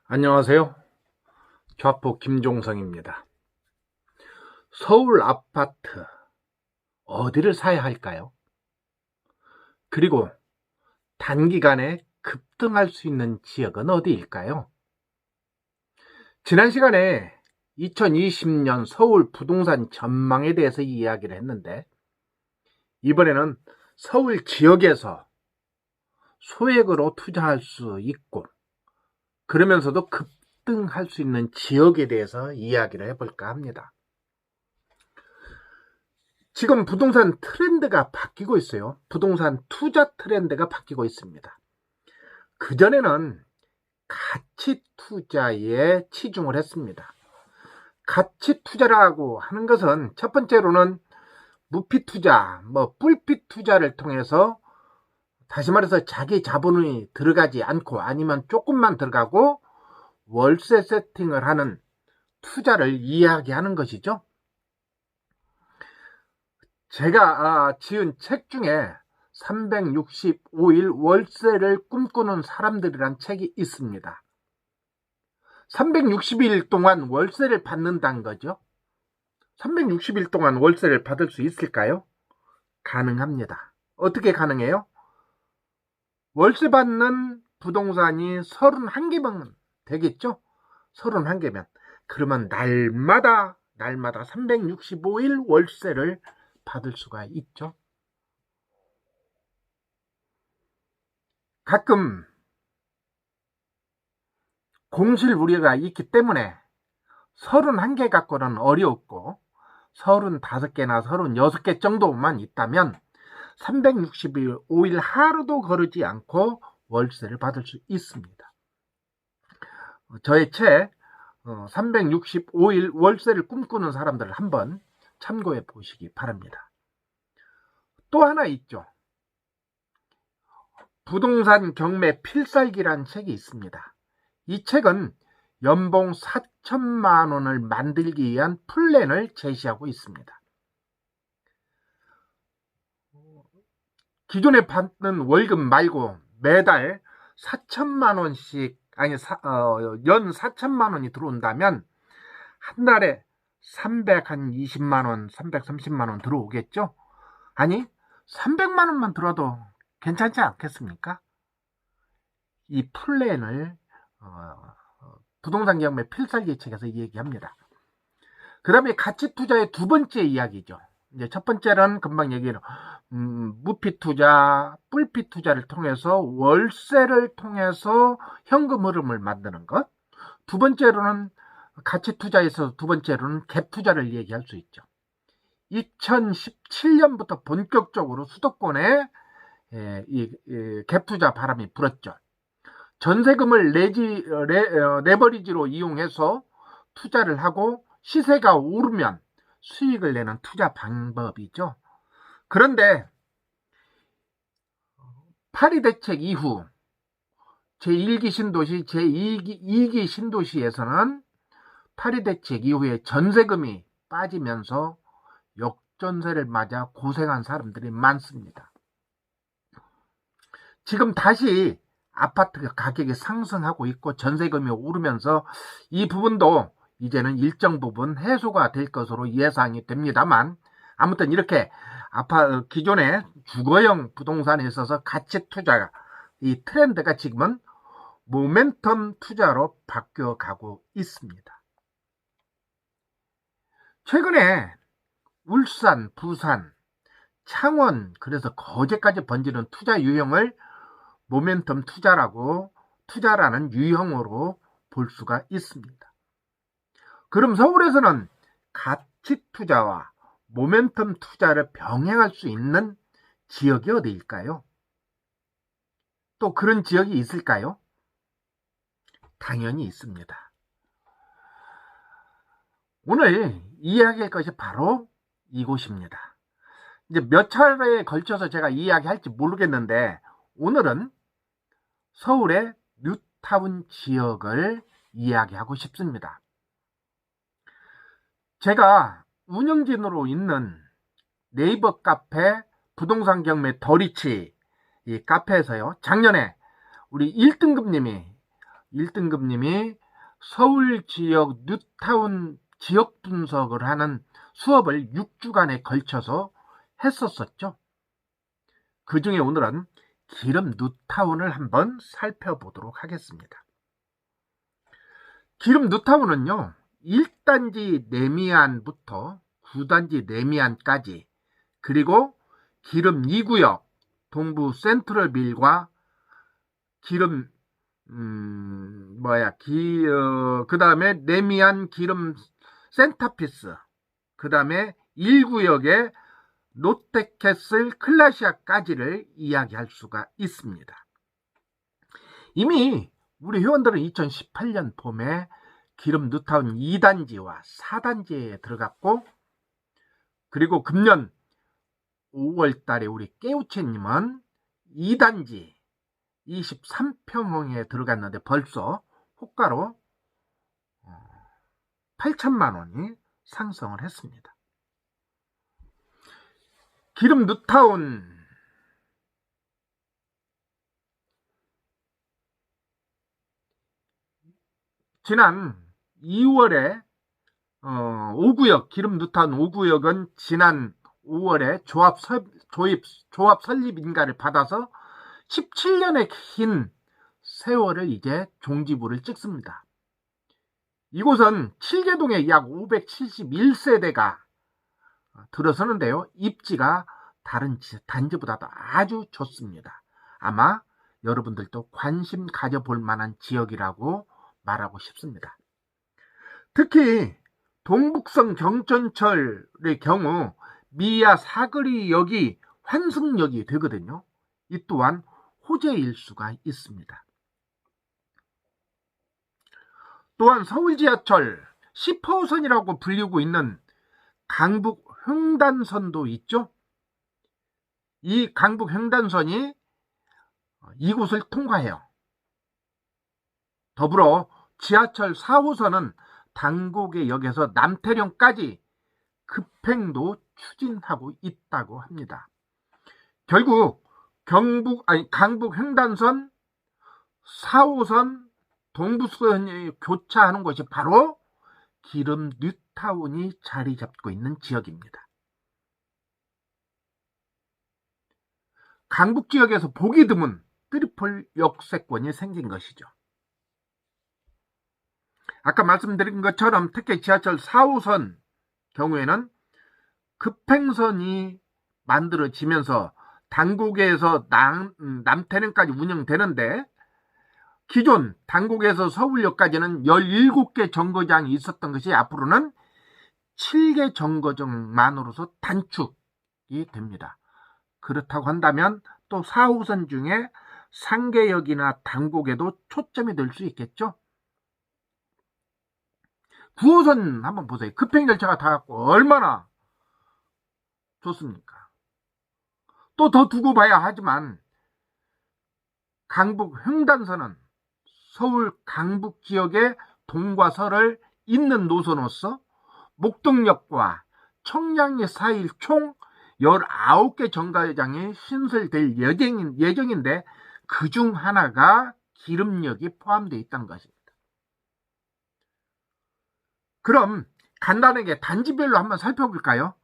안녕하세요. 좌포 김종성입니다. 서울 아파트 어디를 사야 할까요? 그리고 단기간에 급등할 수 있는 지역은 어디일까요? 지난 시간에 2020년 서울 부동산 전망에 대해서 이야기를 했는데, 이번에는 서울 지역에서 소액으로 투자할 수 있고 그러면서도 급등할 수 있는 지역에 대해서 이야기를 해볼까 합니다. 지금 부동산 트렌드가 바뀌고 있어요. 부동산 투자 트렌드가 바뀌고 있습니다. 그전에는 가치 투자에 치중을 했습니다. 가치 투자라고 하는 것은 첫 번째로는 무피 투자, 뿔핏 투자를 통해서, 다시 말해서 자기 자본이 들어가지 않고 아니면 조금만 들어가고 월세 세팅을 하는 투자를 이야기하는 것이죠. 제가 지은 책 중에 365일 월세를 꿈꾸는 사람들이란 책이 있습니다. 360일 동안 월세를 받는다는 거죠. 360일 동안 월세를 받을 수 있을까요? 가능합니다. 어떻게 가능해요? 월세 받는 부동산이 31개면 되겠죠? 31개면. 그러면 날마다 365일 월세를 받을 수가 있죠. 가끔 공실 우려가 있기 때문에 31개 갖고는 어렵고 35개나 36개 정도만 있다면 365일 하루도 거르지 않고 월세를 받을 수 있습니다. 저의 책 365일 월세를 꿈꾸는 사람들을 한번 참고해 보시기 바랍니다. 또 하나 있죠. 부동산 경매 필살기란 책이 있습니다. 이 책은 연봉 4천만 원을 만들기 위한 플랜을 제시하고 있습니다. 기존에 받는 월급 말고 매달 4천만 원씩, 연 4천만 원이 들어온다면 한 달에 320만 원, 330만 원 들어오겠죠? 아니, 300만 원만 들어도 괜찮지 않겠습니까? 이 플랜을 부동산 경매 필살기 책에서 얘기합니다. 그 다음에 가치 투자의 두 번째 이야기죠. 이제 첫 번째는 금방 얘기한 무피 투자, 뿔핏 투자를 통해서 월세를 통해서 현금 흐름을 만드는 것. 두 번째로는 가치 투자에서 두 번째로는 갭 투자를 얘기할 수 있죠. 2017년부터 본격적으로 수도권에 갭 투자 바람이 불었죠. 전세금을 레버리지로 이용해서 투자를 하고 시세가 오르면 수익을 내는 투자 방법이죠. 그런데 파리 대책 이후 제1기 신도시, 제2기 신도시에서는 파리 대책 이후에 전세금이 빠지면서 역전세를 맞아 고생한 사람들이 많습니다. 지금 다시 아파트 가격이 상승하고 있고 전세금이 오르면서 이 부분도 이제는 일정 부분 해소가 될 것으로 예상이 됩니다만, 아무튼 이렇게 기존의 주거형 부동산에 있어서 가치 투자가, 이 트렌드가 지금은 모멘텀 투자로 바뀌어가고 있습니다. 최근에 울산, 부산, 창원, 그래서 거제까지 번지는 투자 유형을 모멘텀 투자라는 유형으로 볼 수가 있습니다. 그럼 서울에서는 가치 투자와 모멘텀 투자를 병행할 수 있는 지역이 어디일까요? 또 그런 지역이 있을까요? 당연히 있습니다. 오늘 이야기할 것이 바로 이곳입니다. 이제 몇 차례에 걸쳐서 제가 이야기할지 모르겠는데, 오늘은 서울의 뉴타운 지역을 이야기하고 싶습니다. 제가 운영진으로 있는 네이버 카페 부동산 경매 더리치, 이 카페에서요, 작년에 우리 1등급님이 1등급님이 서울 지역 뉴타운 지역 분석을 하는 수업을 6주간에 걸쳐서 했었었죠. 그 중에 오늘은 기름 뉴타운을 한번 살펴보도록 하겠습니다. 기름 뉴타운은요, 1단지 내미안부터 9단지 내미안까지, 그리고 기름 2구역 동부 센트럴빌과 기름 그 다음에 내미안 기름 센터피스, 그 다음에 1구역의 롯데캐슬 클라시아까지를 이야기할 수가 있습니다. 이미 우리 회원들은 2018년 봄에 기름 뉴타운 2단지와 4단지에 들어갔고, 그리고 금년 5월 달에 우리 깨우채님은 2단지 23평형에 들어갔는데 벌써 호가로 8천만 원이 상승을 했습니다. 기름 뉴타운 지난 2월에 5구역 기름 뉴타운 5구역은 지난 5월에 조합 설립 인가를 받아서 17년의 긴 세월을 이제 종지부를 찍습니다. 이곳은 7개동에 약 571세대가 들어서는데요, 입지가 다른 단지보다도 아주 좋습니다. 아마 여러분들도 관심 가져볼 만한 지역이라고 말하고 싶습니다. 특히 동북선 경전철의 경우 미야 사거리역이 환승역이 되거든요. 이 또한 호재일 수가 있습니다. 또한 서울 지하철 10호선이라고 불리고 있는 강북 횡단선도 있죠. 이 강북 횡단선이 이곳을 통과해요. 더불어 지하철 4호선은 당곡의 역에서 남태령까지 급행도 추진하고 있다고 합니다. 결국 강북 횡단선 4호선 동부선이 교차하는 곳이 바로 기름 뉴타운이 자리 잡고 있는 지역입니다. 강북 지역에서 보기 드문 트리플 역세권이 생긴 것이죠. 아까 말씀드린 것처럼 특히 지하철 4호선 경우에는 급행선이 만들어지면서 당곡에서 남태령까지 운영되는데, 기존 당곡에서 서울역까지는 17개 정거장이 있었던 것이 앞으로는 7개 정거장만으로서 단축이 됩니다. 그렇다고 한다면 또 4호선 중에 상계역이나 당곡에도 초점이 될 수 있겠죠. 9호선 한번 보세요. 급행열차가 다 갖고 얼마나 좋습니까? 또 더 두고 봐야 하지만 강북 횡단선은 서울 강북 지역의 동과 서를 잇는 노선으로서 목동역과 청량리 사이를 총 19개 정거장이 신설될 예정인데 그중 하나가 기름역이 포함되어 있다는 것입니다. 그럼 간단하게 단지별로 한번 살펴볼까요?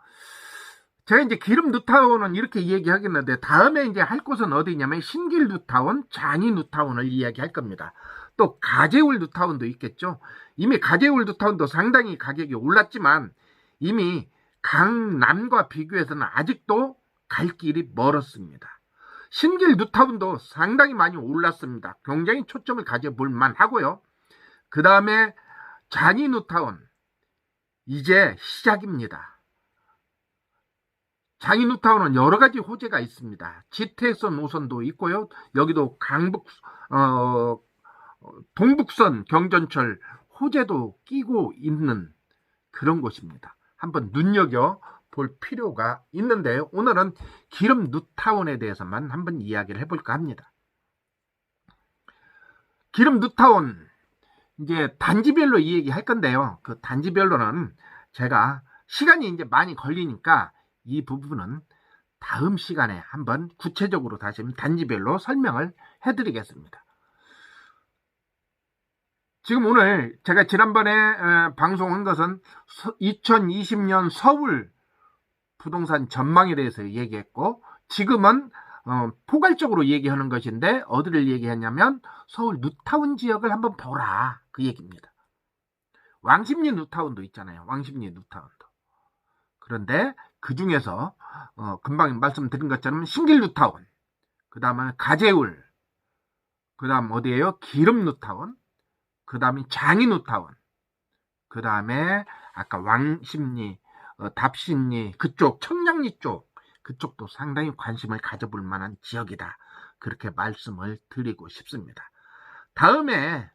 제가 이제 기름 뉴타운은 이렇게 이야기하겠는데, 다음에 이제 할 곳은 어디냐면 신길 뉴타운, 장이 뉴타운을 이야기할 겁니다. 또 가재울 뉴타운도 있겠죠. 이미 가재울 뉴타운도 상당히 가격이 올랐지만 이미 강남과 비교해서는 아직도 갈 길이 멀었습니다. 신길 뉴타운도 상당히 많이 올랐습니다. 굉장히 초점을 가져볼 만하고요. 그 다음에 장이 뉴타운 이제 시작입니다. 장이 뉴타운은 여러 가지 호재가 있습니다. GTX 노선도 있고요. 여기도 동북선 경전철 호재도 끼고 있는 그런 곳입니다. 한번 눈여겨볼 필요가 있는데요. 오늘은 기름 뉴타운에 대해서만 한번 이야기를 해볼까 합니다. 기름 뉴타운 이제 단지별로 이 얘기 할 건데요. 그 단지별로는 제가 시간이 이제 많이 걸리니까 이 부분은 다음 시간에 한번 구체적으로 다시 단지별로 설명을 해드리겠습니다. 지금 오늘 제가 지난번에 방송한 것은 2020년 서울 부동산 전망에 대해서 얘기했고, 지금은 포괄적으로 얘기하는 것인데, 어디를 얘기했냐면 서울 뉴타운 지역을 한번 보라, 그 얘기입니다. 왕십리 뉴타운도 있잖아요. 왕십리 뉴타운도. 그런데 그 중에서 금방 말씀드린 것처럼 신길 뉴타운, 그 다음에 가재울, 그 다음 어디예요? 기름 뉴타운, 그 다음에 장이 뉴타운, 그 다음에 아까 왕십리, 답신리 그쪽, 청량리 쪽, 그쪽도 상당히 관심을 가져볼 만한 지역이다. 그렇게 말씀을 드리고 싶습니다. 다음에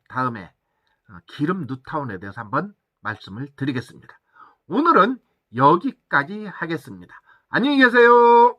기름 뉴타운에 대해서 한번 말씀을 드리겠습니다. 오늘은 여기까지 하겠습니다. 안녕히 계세요.